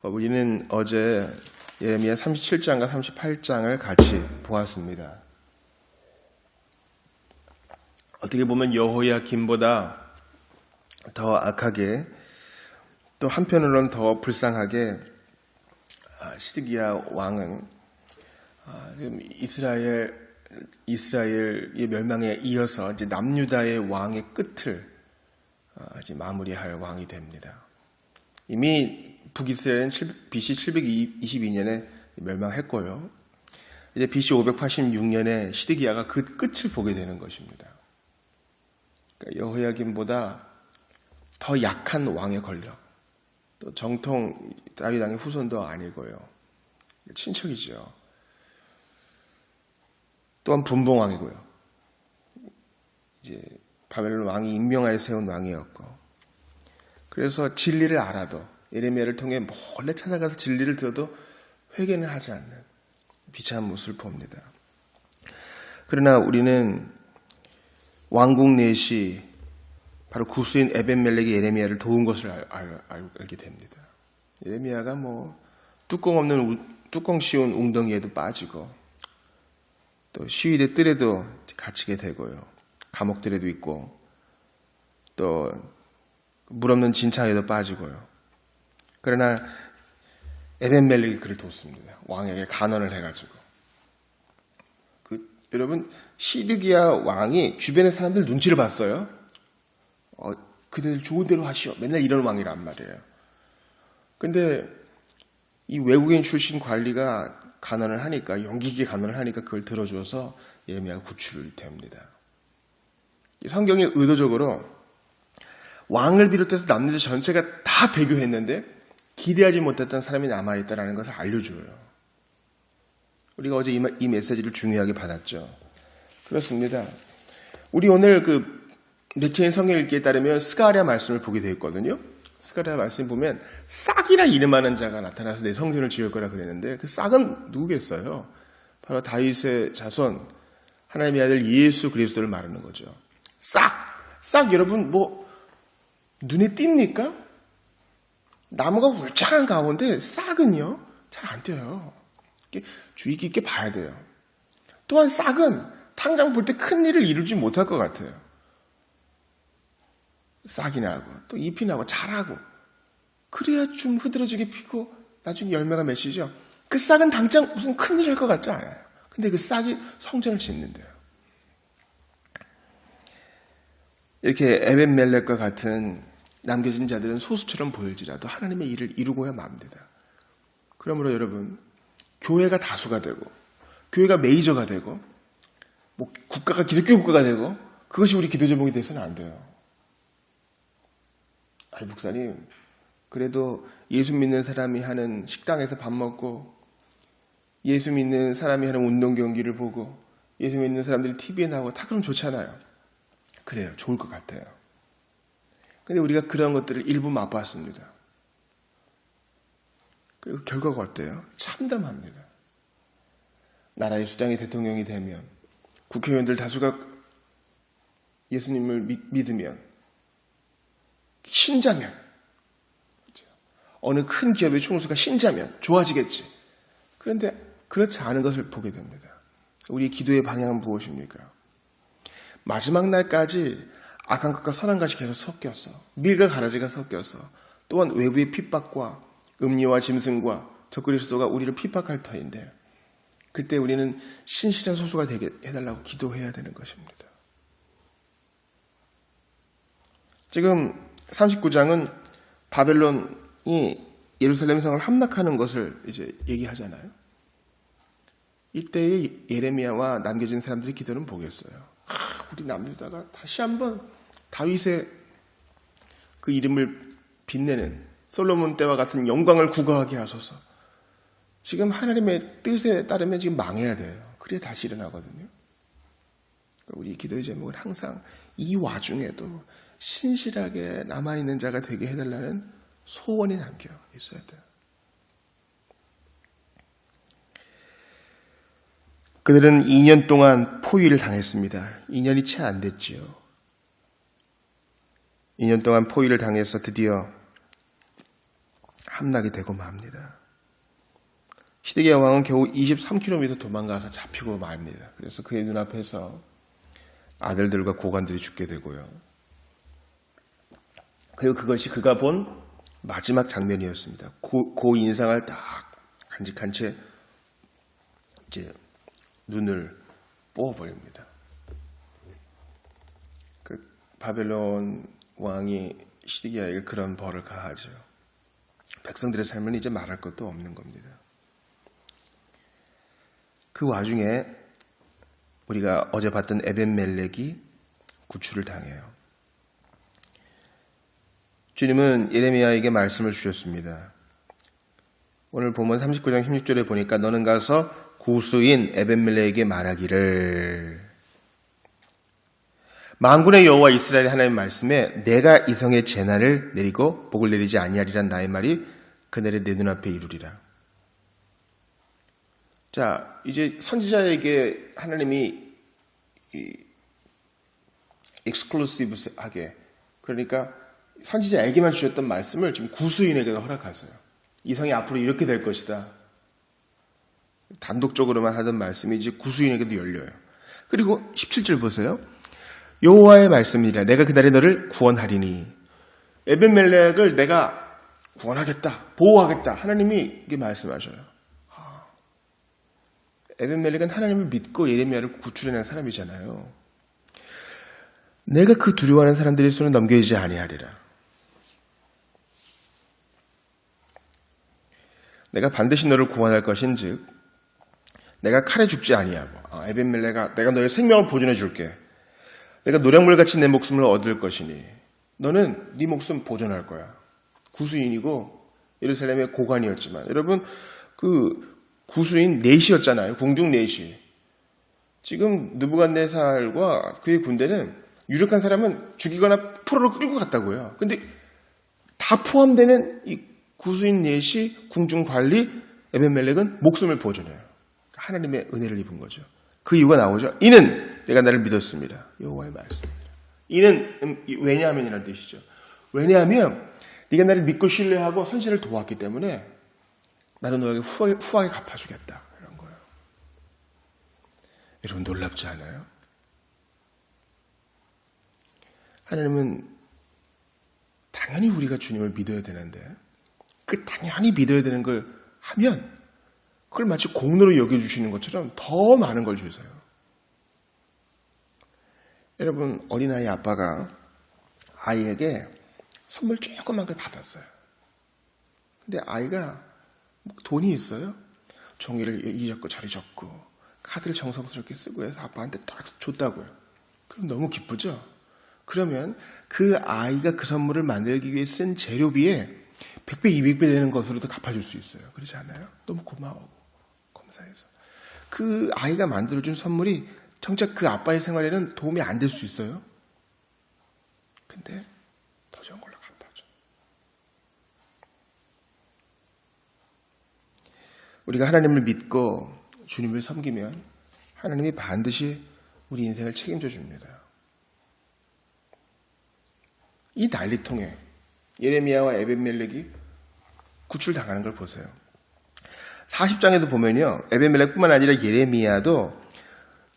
우리는 어제 예레미야 37장과 38장을 같이 보았습니다. 어떻게 보면 여호야김보다 더 악하게, 또 한편으로는 더 불쌍하게 시드기야 왕은 이스라엘의 멸망에 이어서 이제 남유다의 왕의 끝을 이제 마무리할 왕이 됩니다. 이미 북이스라엘은 BC 722년에 멸망했고요. 이제 BC 586년에 시드기야가 그 끝을 보게 되는 것입니다. 그러니까 여호야김보다 더 약한 왕의 권력, 또 정통 다윗 왕의 후손도 아니고요. 친척이죠. 또한 분봉왕이고요. 이제 바벨론 왕이 임명하여 세운 왕이었고, 그래서 진리를 알아도 예레미야를 통해 몰래 찾아가서 진리를 들어도 회개는 하지 않는 비참한 모습을 봅니다. 그러나 우리는 왕국 넷이 바로 구수인 에벤멜렉이 예레미야를 도운 것을 알게 됩니다. 예레미야가 뚜껑 씌운 웅덩이에도 빠지고, 또 시위대 뜰에도 갇히게 되고요. 감옥들에도 있고, 또 물 없는 진창에도 빠지고요. 그러나 에벤멜렉이 그를 돕습니다. 왕에게 간언을 해가지고. 여러분, 시드기야 왕이 주변의 사람들 눈치를 봤어요. 그들 좋은 대로 하시오. 맨날 이런 왕이란 말이에요. 근데 이 외국인 출신 관리가 간언을 하니까, 용기 있게 간언을 하니까 그걸 들어줘서 예레미야가 구출이 됩니다. 성경이 의도적으로 왕을 비롯해서 남유다 전체가 다 배교했는데 기대하지 못했던 사람이 남아있다는 것을 알려줘요. 우리가 어제 이 메시지를 중요하게 받았죠. 그렇습니다. 우리 오늘 넷째인 성경 읽기에 따르면 스가랴 말씀을 보게 되어 있거든요. 스가랴 말씀 보면 싹이라 이름하는 자가 나타나서 내 성전을 지을 거라 그랬는데, 그 싹은 누구겠어요? 바로 다윗의 자손, 하나님의 아들 예수 그리스도를 말하는 거죠. 싹 여러분 눈에 띕니까? 나무가 울창한 가운데 싹은요 잘 안 띄어요. 주의 깊게 봐야 돼요. 또한 싹은 당장 볼 때 큰 일을 이루지 못할 것 같아요. 싹이 나고 또 잎이 나고 자라고 그래야 좀 흐드러지게 피고 나중에 열매가 맺히죠. 그 싹은 당장 무슨 큰 일을 할 것 같지 않아요. 근데 그 싹이 성전을 짓는데요. 이렇게 에벤멜렉과 같은 남겨진 자들은 소수처럼 보일지라도 하나님의 일을 이루고야 맙니다. 그러므로 여러분, 교회가 다수가 되고 교회가 메이저가 되고 국가가 기독교 국가가 되고 그것이 우리 기도 제목이 돼서는 안 돼요. 목사님, 그래도 예수 믿는 사람이 하는 식당에서 밥 먹고, 예수 믿는 사람이 하는 운동 경기를 보고, 예수 믿는 사람들이 TV에 나오고 다 그럼 좋잖아요. 그래요. 좋을 것 같아요. 근데 우리가 그런 것들을 일부 맛봤습니다. 그리고 결과가 어때요? 참담합니다. 나라의 수장이 대통령이 되면, 국회의원들 다수가 예수님을 믿으면, 신자면, 어느 큰 기업의 총수가 신자면 좋아지겠지. 그런데 그렇지 않은 것을 보게 됩니다. 우리 기도의 방향은 무엇입니까? 마지막 날까지 악한 것과 선한 것이 계속 섞여서, 밀과 가라지가 섞여서, 또한 외부의 핍박과 음료와 짐승과 적그리스도가 우리를 핍박할 터인데, 그때 우리는 신실한 소수가 되게 해달라고 기도해야 되는 것입니다. 지금 39장은 바벨론이 예루살렘 성을 함락하는 것을 이제 얘기하잖아요. 이때의 예레미야와 남겨진 사람들의 기도는 뭐겠어요? 우리 남유다가 다시 한번 다윗의 그 이름을 빛내는 솔로몬 때와 같은 영광을 구가하게 하소서. 지금 하나님의 뜻에 따르면 지금 망해야 돼요. 그래야 다시 일어나거든요. 우리 기도의 제목은 항상 이 와중에도 신실하게 남아있는 자가 되게 해달라는 소원이 담겨 있어야 돼요. 그들은 2년 동안 포위를 당했습니다. 2년이 채 안 됐지요. 2년 동안 포위를 당해서 드디어 함락이 되고 맙니다. 시드기야 왕은 겨우 23km 도망가서 잡히고 맙니다. 그래서 그의 눈앞에서 아들들과 고관들이 죽게 되고요. 그리고 그것이 그가 본 마지막 장면이었습니다. 그 인상을 딱 간직한 채 이제 눈을 뽑아버립니다. 그 바벨론 왕이 시드기야에게 그런 벌을 가하죠. 백성들의 삶은 이제 말할 것도 없는 겁니다. 그 와중에 우리가 어제 봤던 에벤멜렉이 구출을 당해요. 주님은 예레미야에게 말씀을 주셨습니다. 오늘 보면 39장 16절에 보니까 너는 가서 구스인 에벤멜렉에게 말하기를 만군의 여호와 이스라엘 하나님 말씀에 내가 이 성에 재난을 내리고 복을 내리지 아니하리란 나의 말이 그날에 내 눈앞에 이루리라. 자, 이제 선지자에게 하나님이 익스클루시브하게, 그러니까 선지자에게만 주셨던 말씀을 지금 구스인에게도 허락하세요. 이 성이 앞으로 이렇게 될 것이다. 단독적으로만 하던 말씀이 이제 구스인에게도 열려요. 그리고 17절 보세요. 여호와의 말씀이라 내가 그날에 너를 구원하리니. 에벤멜렉을 내가 구원하겠다, 보호하겠다. 하나님이 이게 말씀하셔요. 에벤멜렉은 하나님을 믿고 예레미야를 구출해낸 사람이잖아요. 내가 그 두려워하는 사람들의 손에 넘겨지지 아니하리라. 내가 반드시 너를 구원할 것인즉 내가 칼에 죽지 아니하고 에벤멜렉아 내가 너의 생명을 보존해 줄게. 내가 노량물같이 내 목숨을 얻을 것이니 너는 네 목숨 보존할 거야. 구수인이고 예루살렘의 고관이었지만 여러분 그 구수인 넷이었잖아요. 궁중 넷이. 지금 느부갓네살과 그의 군대는 유력한 사람은 죽이거나 포로로 끌고 갔다고요. 근데 다 포함되는 이 구수인 넷이 궁중 관리, 에벤멜렉은 목숨을 보존해요. 하나님의 은혜를 입은 거죠. 그 이유가 나오죠. 이는 내가 나를 믿었습니다. 여호와의 말씀입니다. 이는 왜냐하면이라는 뜻이죠. 왜냐하면 네가 나를 믿고 신뢰하고 선지를 도왔기 때문에 나도 너에게 후하게 갚아주겠다. 이런 거예요. 여러분 놀랍지 않아요? 하나님은 당연히 우리가 주님을 믿어야 되는데 그 당연히 믿어야 되는 걸 하면 그걸 마치 공로로 여겨주시는 것처럼 더 많은 걸 주세요. 여러분 어린아이 아빠가 아이에게 선물 조그만 걸 받았어요. 근데 아이가 돈이 있어요. 종이를 이 적고 저리 적고 카드를 정성스럽게 쓰고 해서 아빠한테 딱 줬다고요. 그럼 너무 기쁘죠? 그러면 그 아이가 그 선물을 만들기 위해 쓴 재료비에 100배, 200배 되는 것으로도 갚아줄 수 있어요. 그렇지 않아요? 너무 고마워. 검사해서. 그 아이가 만들어준 선물이 정작 그 아빠의 생활에는 도움이 안 될 수 있어요. 근데 더 좋은 걸로 갚아줘. 우리가 하나님을 믿고 주님을 섬기면 하나님이 반드시 우리 인생을 책임져 줍니다. 이 난리통에 예레미야와 에벤멜렉이 구출당하는 걸 보세요. 40장에도 보면요. 에벤멜렉뿐만 아니라 예레미야도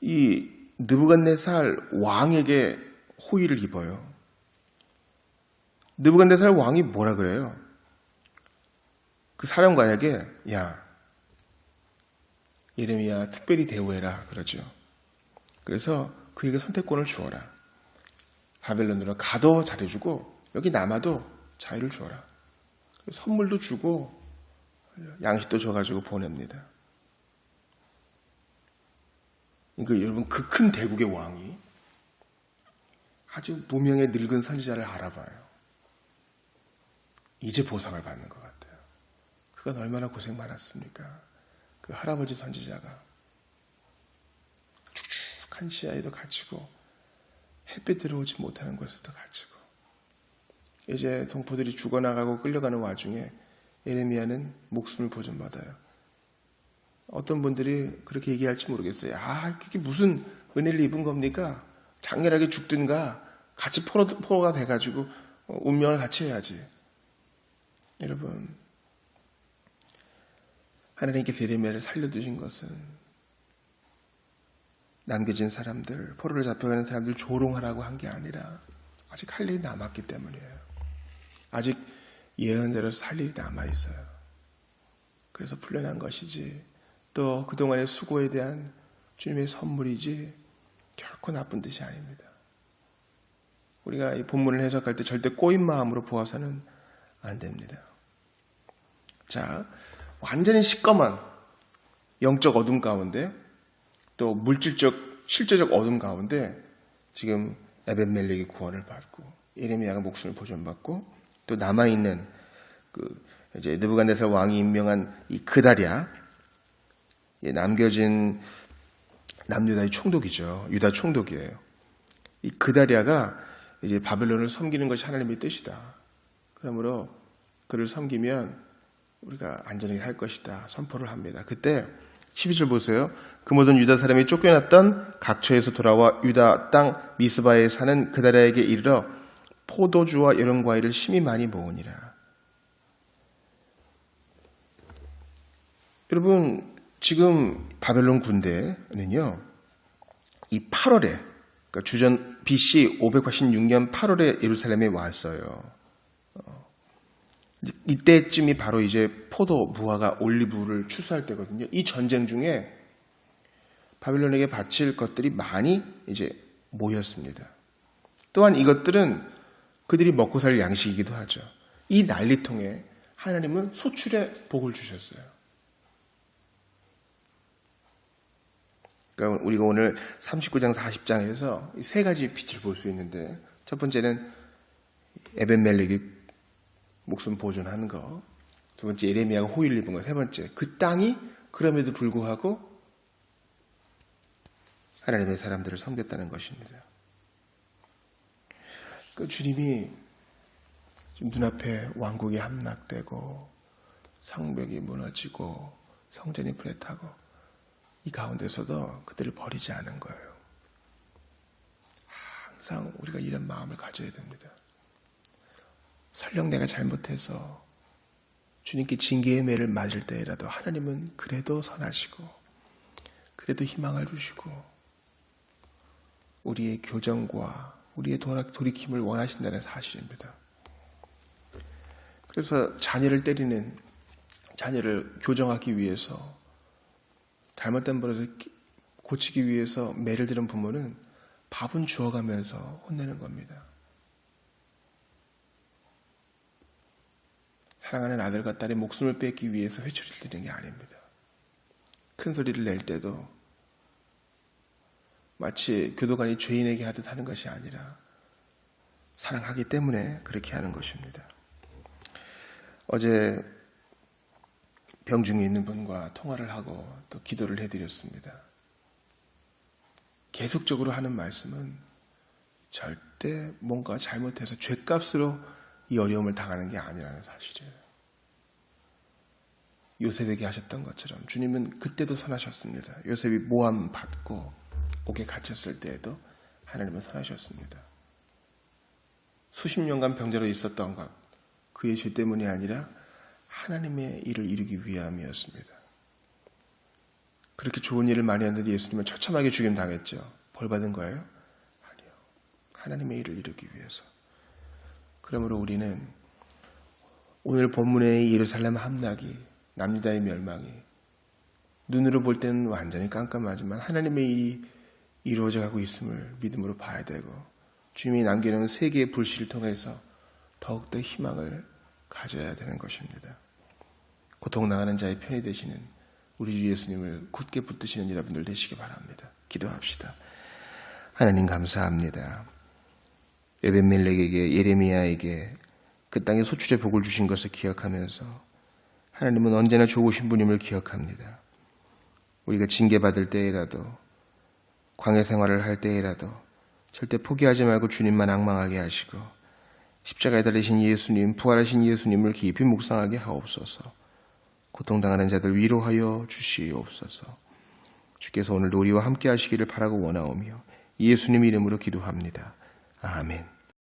이 느부갓네살 왕에게 호의를 입어요. 느부갓네살 왕이 뭐라 그래요? 그 사령관에게 야 예레미야 특별히 대우해라 그러죠. 그래서 그에게 선택권을 주어라. 바벨론으로 가도 잘해주고 여기 남아도 자유를 주어라. 선물도 주고 양식도 줘가지고 보냅니다. 그러니까 여러분 그 큰 대국의 왕이 아주 무명의 늙은 선지자를 알아봐요. 이제 보상을 받는 것 같아요. 그건 얼마나 고생 많았습니까? 그 할아버지 선지자가 축축한 시야에도 갇히고 햇빛 들어오지 못하는 곳에도 갇히고 이제 동포들이 죽어나가고 끌려가는 와중에 예레미야는 목숨을 보존받아요. 어떤 분들이 그렇게 얘기할지 모르겠어요. 그게 무슨 은혜를 입은 겁니까? 장렬하게 죽든가 같이 포로가 돼가지고 운명을 같이 해야지. 여러분 하나님께서 예레미야를 살려두신 것은 남겨진 사람들, 포로를 잡혀가는 사람들 조롱하라고 한 게 아니라 아직 할 일이 남았기 때문이에요. 아직 예언대로서 할 일이 남아있어요. 그래서 풀려난 것이지, 또 그동안의 수고에 대한 주님의 선물이지 결코 나쁜 뜻이 아닙니다. 우리가 이 본문을 해석할 때 절대 꼬인 마음으로 보아서는 안 됩니다. 자, 완전히 시꺼먼 영적 어둠 가운데, 또 물질적, 실제적 어둠 가운데 지금 에벤멜렉이 구원을 받고 예레미야가 목숨을 보존받고, 또 남아있는 이제 느부갓네살 왕이 임명한 이 그다랴, 남겨진 남유다의 총독이죠. 유다 총독이에요. 이 그다랴가 이제 바벨론을 섬기는 것이 하나님의 뜻이다. 그러므로 그를 섬기면 우리가 안전하게 할 것이다. 선포를 합니다. 그때 12절 보세요. 그 모든 유다 사람이 쫓겨났던 각처에서 돌아와 유다 땅 미스바에 사는 그다랴에게 이르러 포도주와 여러 과일을 심히 많이 모으니라. 여러분, 지금 바벨론 군대는요, 이 8월에, 그러니까 주전 BC 586년 8월에 예루살렘에 왔어요. 이때쯤이 바로 이제 포도 무화과 올리브를 추수할 때거든요. 이 전쟁 중에 바벨론에게 바칠 것들이 많이 이제 모였습니다. 또한 이것들은 그들이 먹고 살 양식이기도 하죠. 이 난리통에 하나님은 소출의 복을 주셨어요. 그러니까 우리가 오늘 39장 40장에서 세 가지 빛을 볼 수 있는데, 첫 번째는 에벤멜렉이 목숨 보존하는 거, 두 번째 예레미야가 호의를 입은 거, 세 번째 그 땅이 그럼에도 불구하고 하나님의 사람들을 섬겼다는 것입니다. 그 주님이 지금 눈앞에 왕국이 함락되고 성벽이 무너지고 성전이 불에 타고 이 가운데서도 그들을 버리지 않은 거예요. 항상 우리가 이런 마음을 가져야 됩니다. 설령 내가 잘못해서 주님께 징계의 매를 맞을 때라도 하나님은 그래도 선하시고 그래도 희망을 주시고 우리의 교정과 우리의 돌이킴을 원하신다는 사실입니다. 그래서 자녀를 때리는, 자녀를 교정하기 위해서, 잘못된 버릇을 고치기 위해서 매를 드는 부모는 밥은 주어가면서 혼내는 겁니다. 사랑하는 아들과 딸의 목숨을 뺏기 위해서 회초리를 드리는 게 아닙니다. 큰 소리를 낼 때도 마치 교도관이 죄인에게 하듯 하는 것이 아니라 사랑하기 때문에 그렇게 하는 것입니다. 어제 병중에 있는 분과 통화를 하고 또 기도를 해드렸습니다. 계속적으로 하는 말씀은 절대 뭔가 잘못해서 죗값으로 이 어려움을 당하는 게 아니라는 사실이에요. 요셉에게 하셨던 것처럼 주님은 그때도 선하셨습니다. 요셉이 모함 받고 옥에 갇혔을 때에도 하나님은 선하셨습니다. 수십 년간 병자로 있었던 것, 그의 죄 때문이 아니라 하나님의 일을 이루기 위함이었습니다. 그렇게 좋은 일을 많이 했는데 예수님은 처참하게 죽임당했죠. 벌 받은 거예요? 아니요. 하나님의 일을 이루기 위해서. 그러므로 우리는 오늘 본문의 예루살렘 함락이, 남유다의 멸망이 눈으로 볼 때는 완전히 깜깜하지만 하나님의 일이 이루어져 가고 있음을 믿음으로 봐야 되고, 주님이 남겨놓은 세 개의 불씨를 통해서 더욱더 희망을 가져야 되는 것입니다. 고통당하는 자의 편이 되시는 우리 주 예수님을 굳게 붙드시는 여러분들 되시기 바랍니다. 기도합시다. 하나님 감사합니다. 에벤멜렉에게, 예레미야에게 그 땅에 소출의 복을 주신 것을 기억하면서 하나님은 언제나 좋으신 분임을 기억합니다. 우리가 징계받을 때에라도, 광야 생활을 할 때에라도 절대 포기하지 말고 주님만 앙망하게 하시고 십자가에 달리신 예수님, 부활하신 예수님을 깊이 묵상하게 하옵소서. 고통당하는 자들 위로하여 주시옵소서. 주께서 오늘 우리와 함께 하시기를 바라고 원하오며 예수님 이름으로 기도합니다. 아멘.